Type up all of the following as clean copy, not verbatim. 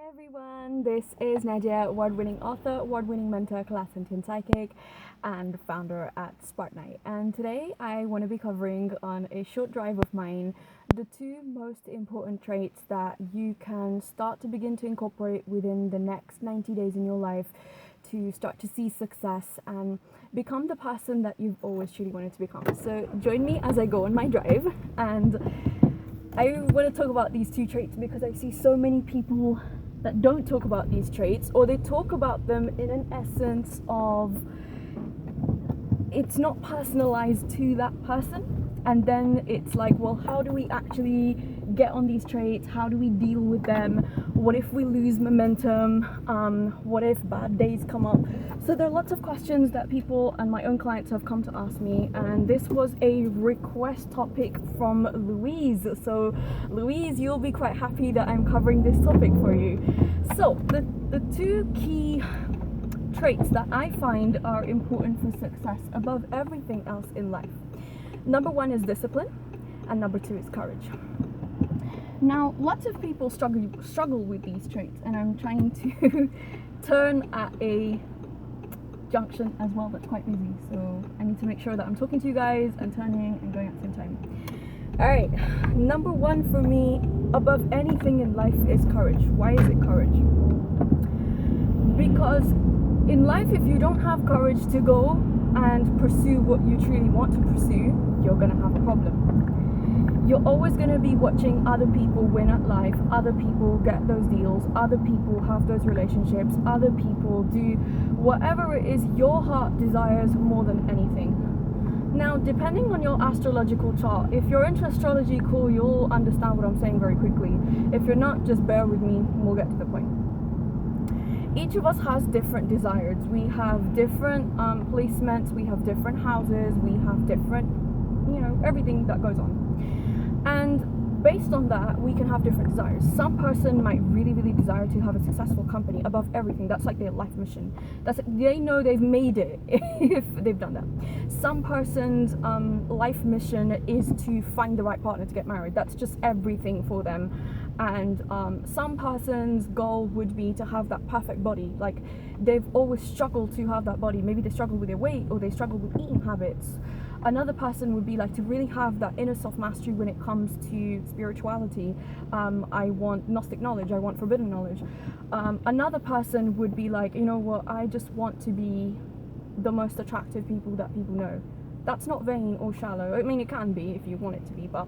Everyone, this is Nadia, award-winning author, award-winning mentor, CLAIRSENTIENT psychic, and founder at Spartanite. And today I want to be covering on a short drive of mine the two most important traits that you can start to begin to incorporate within the next 90 days in your life to start to see success and become the person that you've always truly wanted to become. So join me as I go on my drive, and I want to talk about these two traits because I see so many people that don't talk about these traits, or they talk about them in an essence of it's not personalized to that person, and then it's like, well, how do we actually get on these traits? How do we deal with them? What if we lose momentum? What if bad days come up? So there are lots of questions that people and my own clients have come to ask me, and this was a request topic from Louise. So Louise, you'll be quite happy that I'm covering this topic for you. So the two key traits that I find are important for success above everything else in life. Number one is discipline, and number two is courage. Now, lots of people struggle with these traits, and I'm trying to turn at a junction as well that's quite busy, so I need to make sure that I'm talking to you guys and turning and going at the same time. All right, number one for me above anything in life is courage. Why is it courage? Because in life, if you don't have courage to go and pursue what you truly want to pursue, you're gonna have a problem. You're always going to be watching other people win at life, other people get those deals, other people have those relationships, other people do whatever it is your heart desires more than anything. Now, depending on your astrological chart, if you're into astrology, cool, you'll understand what I'm saying very quickly. If you're not, just bear with me, we'll get to the point. Each of us has different desires. We have different placements, we have different houses, we have different, everything that goes on. And based on that, we can have different desires. Some person might really, really desire to have a successful company above everything. That's like their life mission. They know they've made it if they've done that. Some person's life mission is to find the right partner to get married. That's just everything for them. And some person's goal would be to have that perfect body. Like, they've always struggled to have that body. Maybe they struggle with their weight, or they struggle with eating habits. Another person would be like to really have that inner self-mastery when it comes to spirituality. I want Gnostic knowledge, I want forbidden knowledge. Another person would be like, you know what, I just want to be the most attractive people that people know. That's not vain or shallow. I mean, it can be if you want it to be, but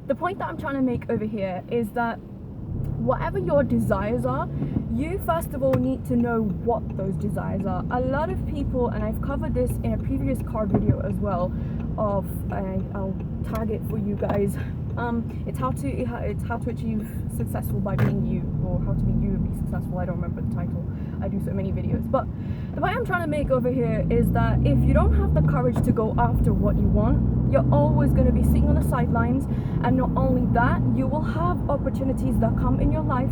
the point that I'm trying to make over here is that whatever your desires are, you first of all need to know what those desires are. A lot of people, and I've covered this in a previous card video as well, I'll tag it for you guys. It's how to achieve successful by being you, or how to be you and be successful. I don't remember the title. I do so many videos. But the point I'm trying to make over here is that if you don't have the courage to go after what you want, you're always going to be sitting on the sidelines. And not only that, you will have opportunities that come in your life,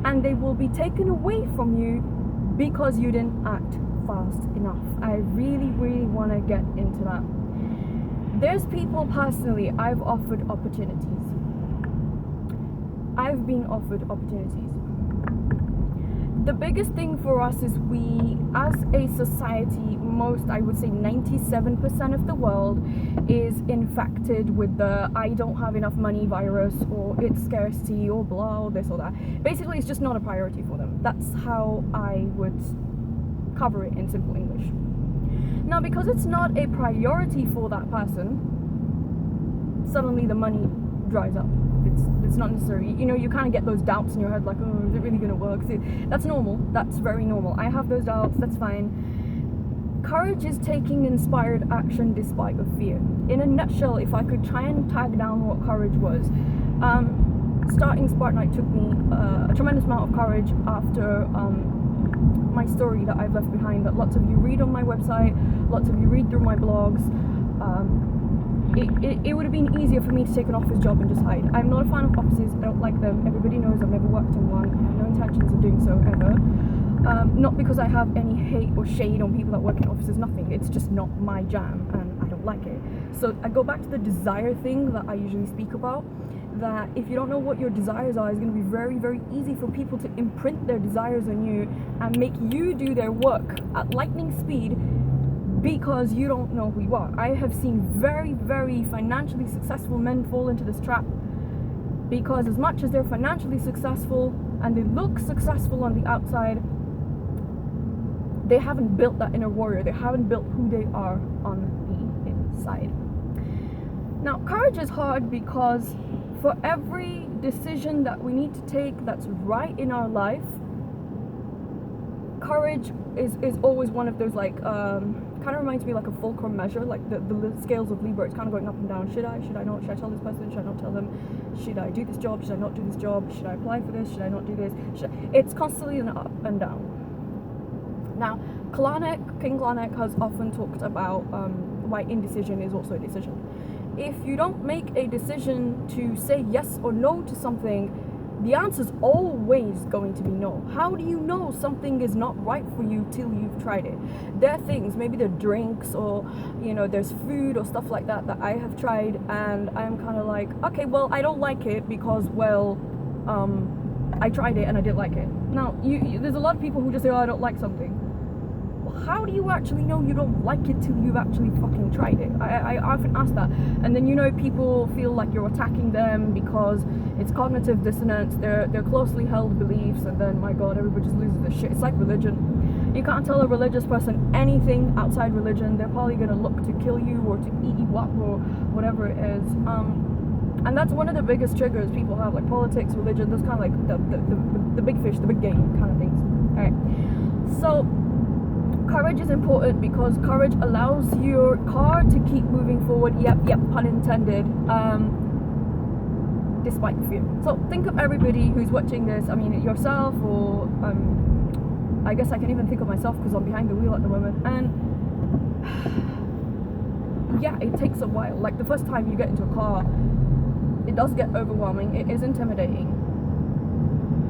and they will be taken away from you because you didn't act fast enough. I really, really want to get into that. There's people personally I've offered opportunities. I've been offered opportunities. The biggest thing for us is we, as a society, I would say 97% of the world is infected with the I don't have enough money virus, or it's scarcity, or blah, or this or that. Basically, it's just not a priority for them. That's how I would cover it in simple English. Now, because it's not a priority for that person, suddenly the money dries up. It's not necessary. You kind of get those doubts in your head, like, oh, is it really going to work? That's normal. That's very normal. I have those doubts. That's fine. Courage is taking inspired action despite of fear. In a nutshell, if I could try and tag down what courage was, starting Spartanite took me a tremendous amount of courage after my story that I've left behind, that lots of you read on my website, lots of you read through my blogs. It would have been easier for me to take an office job and just hide. I'm not a fan of offices. I don't like them. Everybody knows I've never worked in one. I have no intentions of doing so ever. Not because I have any hate or shade on people that work in offices, nothing. It's just not my jam, and I don't like it. So I go back to the desire thing that I usually speak about. that if you don't know what your desires are, it's going to be very, very easy for people to imprint their desires on you and make you do their work at lightning speed because you don't know who you are. I have seen very, very financially successful men fall into this trap because as much as they're financially successful and they look successful on the outside, they haven't built that inner warrior. They haven't built who they are on the inside. Now, courage is hard because for every decision that we need to take that's right in our life, courage is always one of those, like, kind of reminds me like a fulcrum measure, like the scales of Libra. It's kind of going up and down. Should I not? Should I tell this person? Should I not tell them? Should I do this job? Should I not do this job? Should I apply for this? Should I not do this? It's constantly an up and down. Now, King Klarneck has often talked about why indecision is also a decision. If you don't make a decision to say yes or no to something, the answer is always going to be no. How do you know something is not right for you till you've tried it? There are things, maybe they're drinks or, there's food or stuff like that I have tried and I'm kind of like, okay, well, I don't like it because, I tried it and I didn't like it. Now, there's a lot of people who just say, oh, I don't like something. How do you actually know you don't like it till you've actually fucking tried it? I often ask that. And then, people feel like you're attacking them because it's cognitive dissonance, they're closely held beliefs, and then, my God, everybody just loses their shit. It's like religion. You can't tell a religious person anything outside religion. They're probably going to look to kill you or to eat you up or whatever it is. And that's one of the biggest triggers people have, like politics, religion, those kind of like the big fish, the big game kind of things. All right. So, courage is important because courage allows your car to keep moving forward, yep, pun intended, despite fear. So think of everybody who's watching this, yourself or, I guess I can even think of myself because I'm behind the wheel at the moment, and yeah, it takes a while. Like the first time you get into a car, it does get overwhelming, it is intimidating.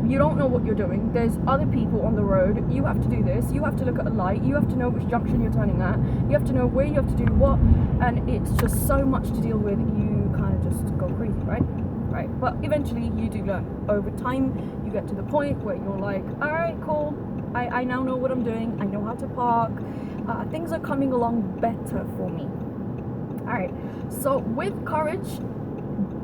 You don't know what you're doing. There's other people on the road. You have to do this. You have to look at a light. You have to know which junction you're turning at. You have to know where you have to do what. And it's just so much to deal with. You kind of just go crazy, right? Right. But eventually you do learn. Over time, you get to the point where you're like, all right, cool. I now know what I'm doing. I know how to park. Things are coming along better for me. All right. So with courage,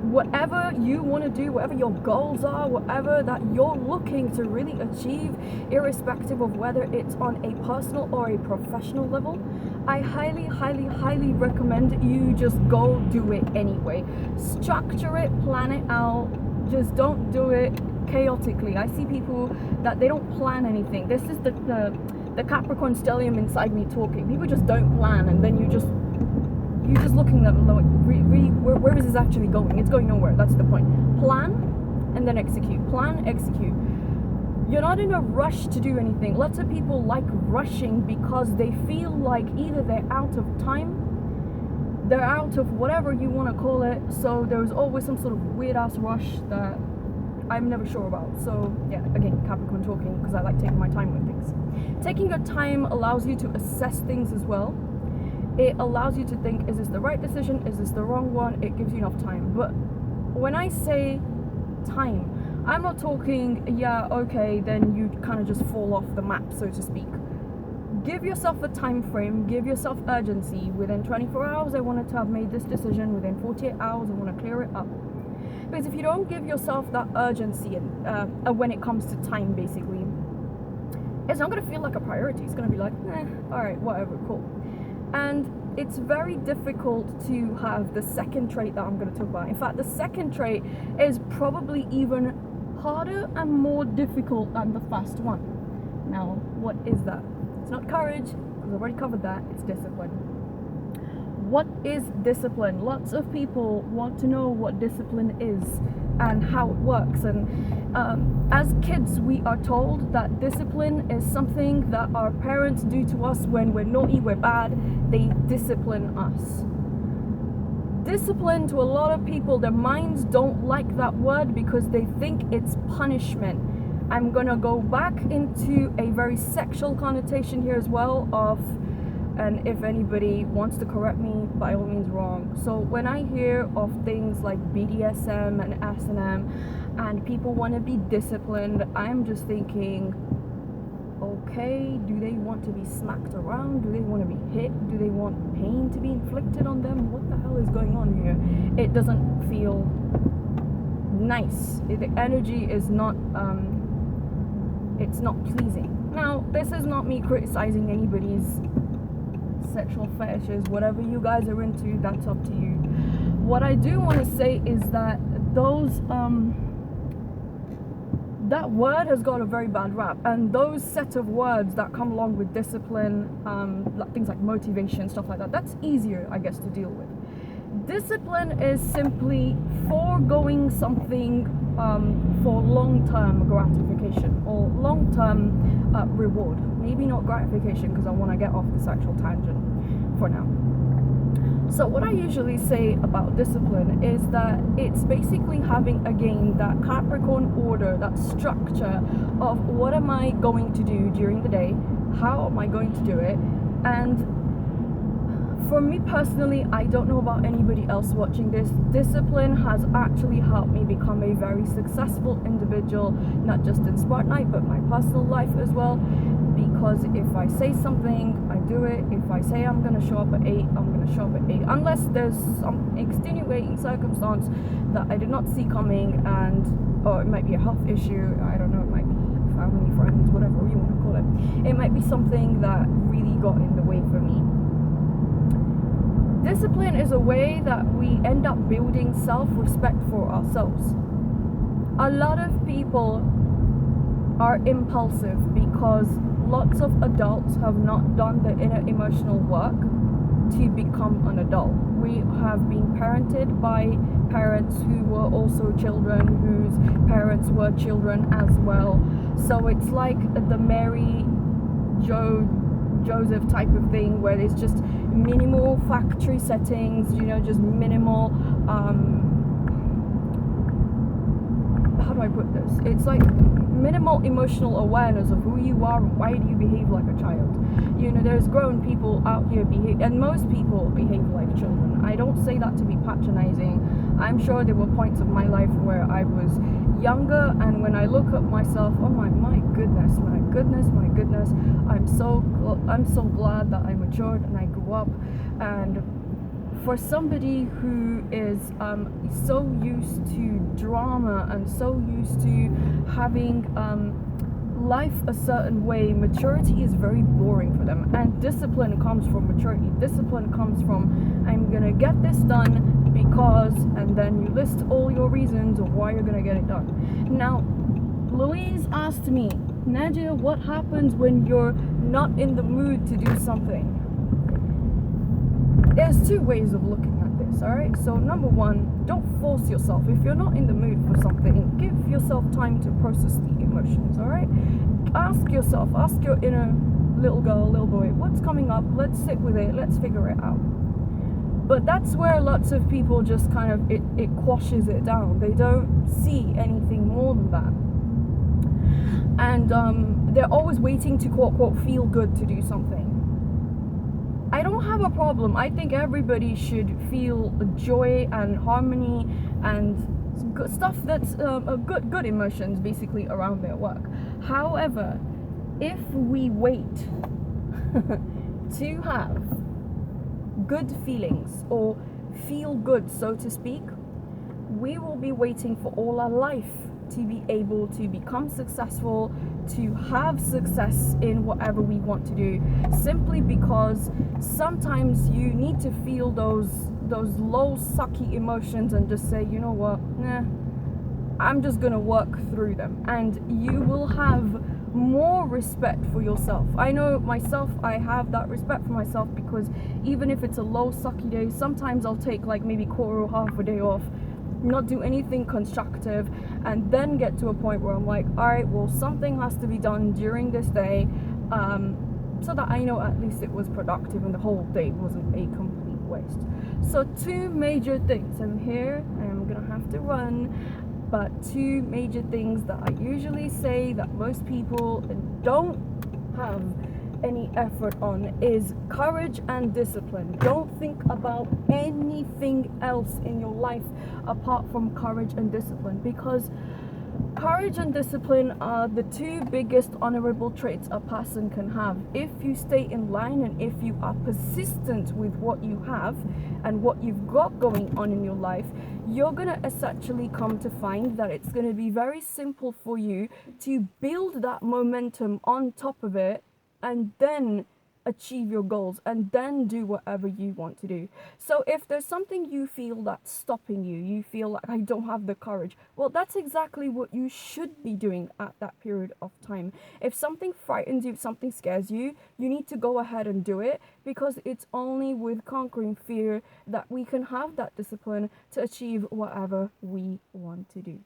whatever you want to do, whatever your goals are, whatever that you're looking to really achieve, irrespective of whether it's on a personal or a professional level, I highly, highly, highly recommend you just go do it anyway. Structure it, plan it out, just don't do it chaotically. I see people that they don't plan anything. This is the Capricorn stellium inside me talking. People just don't plan, and then you're just looking at them like, really, where is this actually going? It's going nowhere. That's the point. Plan and then execute. Plan, execute. You're not in a rush to do anything. Lots of people like rushing because they feel like either they're out of time, they're out of whatever you want to call it, so there's always some sort of weird ass rush that I'm never sure about. So yeah, again, Capricorn talking because I like taking my time with things. Taking your time allows you to assess things as well. It allows you to think, is this the right decision? Is this the wrong one? It gives you enough time. But when I say time, I'm not talking, yeah, okay, then you kind of just fall off the map, so to speak. Give yourself a time frame, give yourself urgency. Within 24 hours, I wanted to have made this decision. Within 48 hours, I want to clear it up. Because if you don't give yourself that urgency and when it comes to time, basically, it's not going to feel like a priority. It's going to be like, all right, whatever, cool. And it's very difficult to have the second trait that I'm going to talk about. In fact, the second trait is probably even harder and more difficult than the first one. Now, what is that? It's not courage, because I've already covered that. It's discipline. What is discipline? Lots of people want to know what discipline is and how it works. And as kids, we are told that discipline is something that our parents do to us when we're naughty, we're bad. They discipline us. Discipline, to a lot of people, their minds don't like that word because they think it's punishment. I'm gonna go back into a very sexual connotation here as well of and if anybody wants to correct me, by all means wrong. So when I hear of things like BDSM and S&M and people want to be disciplined, I'm just thinking, okay, do they want to be smacked around? Do they want to be hit? Do they want pain to be inflicted on them? What the hell is going on here? It doesn't feel nice. The energy is not it's not pleasing. Now, this is not me criticizing anybody's sexual fetishes. Whatever you guys are into, that's up to you. What I do want to say is that those that word has got a very bad rap, and those set of words that come along with discipline, things like motivation, stuff like that, that's easier, I guess, to deal with. Discipline is simply foregoing something for long-term gratification or long-term reward. Maybe not gratification, because I want to get off this actual tangent for now. So what I usually say about discipline is that it's basically having, again, that Capricorn order, that structure of what am I going to do during the day, how am I going to do it. And for me personally, I don't know about anybody else watching this, discipline has actually helped me become a very successful individual, not just in Spartanite, but my personal life as well. Because if I say something, I do it. If I say I'm going to show up at 8, I'm going to show up at 8. Unless there's some extenuating circumstance that I did not see coming, or it might be a health issue, I don't know, it might be family, friends, whatever you want to call it. It might be something that really got in the way for me. Discipline is a way that we end up building self-respect for ourselves. A lot of people are impulsive because lots of adults have not done the inner emotional work to become an adult. We have been parented by parents who were also children, whose parents were children as well. So it's like the Mary Joseph type of thing, where it's just minimal factory settings, just minimal how do I put this? It's like minimal emotional awareness of who you are and why do you behave like a child. There's grown people out here and most people behave like children. I don't say that to be patronizing. I'm sure there were points of my life where I was younger, and when I look at myself, oh my goodness, I'm so glad that I matured and I grew up. And for somebody who is so used to drama and so used to having life a certain way, maturity is very boring for them. And discipline comes from maturity. Discipline comes from, I'm gonna get this done because, and then you list all your reasons of why you're gonna get it done. Now, Louise asked me, Nadia, what happens when you're not in the mood to do something? There's two ways of looking at this, alright? So number one, don't force yourself. If you're not in the mood for something, give yourself time to process the emotions, alright? Ask your inner little girl, little boy, what's coming up? Let's sit with it, let's figure it out. But that's where lots of people just kind of, it quashes it down. They don't see anything more than that. And they're always waiting to quote, quote, feel good to do something. I don't have a problem. I think everybody should feel joy and harmony and good stuff that's good emotions basically around their work. However, if we wait to have good feelings or feel good, so to speak, we will be waiting for all our life to be able to become successful, to have success in whatever we want to do, simply because sometimes you need to feel those low sucky emotions and just say, you know what, I'm just gonna work through them, and you will have more respect for yourself. I know myself, I have that respect for myself, because even if it's a low sucky day, sometimes I'll take like maybe quarter or half a day off, not do anything constructive, and then get to a point where I'm like, all right, well, something has to be done during this day, so that I know at least it was productive and the whole day wasn't a complete waste. So two major things. I'm here, I'm gonna have to run, but two major things that I usually say that most people don't have any effort on is courage and discipline. Don't think about anything else in your life apart from courage and discipline, because courage and discipline are the two biggest honorable traits a person can have. If you stay in line and if you are persistent with what you have and what you've got going on in your life, you're going to essentially come to find that it's going to be very simple for you to build that momentum on top of it and then achieve your goals and then do whatever you want to do. So if there's something you feel that's stopping you, you feel like I don't have the courage, well, that's exactly what you should be doing at that period of time. If something frightens you, if something scares you, you need to go ahead and do it, because it's only with conquering fear that we can have that discipline to achieve whatever we want to do.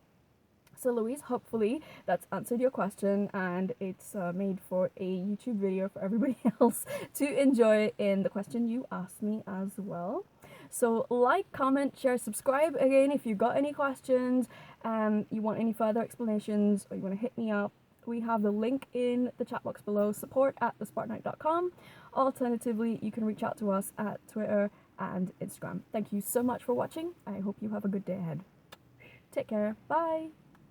So Louise, hopefully that's answered your question, and it's made for a YouTube video for everybody else to enjoy in the question you asked me as well. So like, comment, share, subscribe. Again, if you've got any questions, you want any further explanations, or you want to hit me up, we have the link in the chat box below, support@thespartanite.com. Alternatively, you can reach out to us at Twitter and Instagram. Thank you so much for watching. I hope you have a good day ahead. Take care. Bye.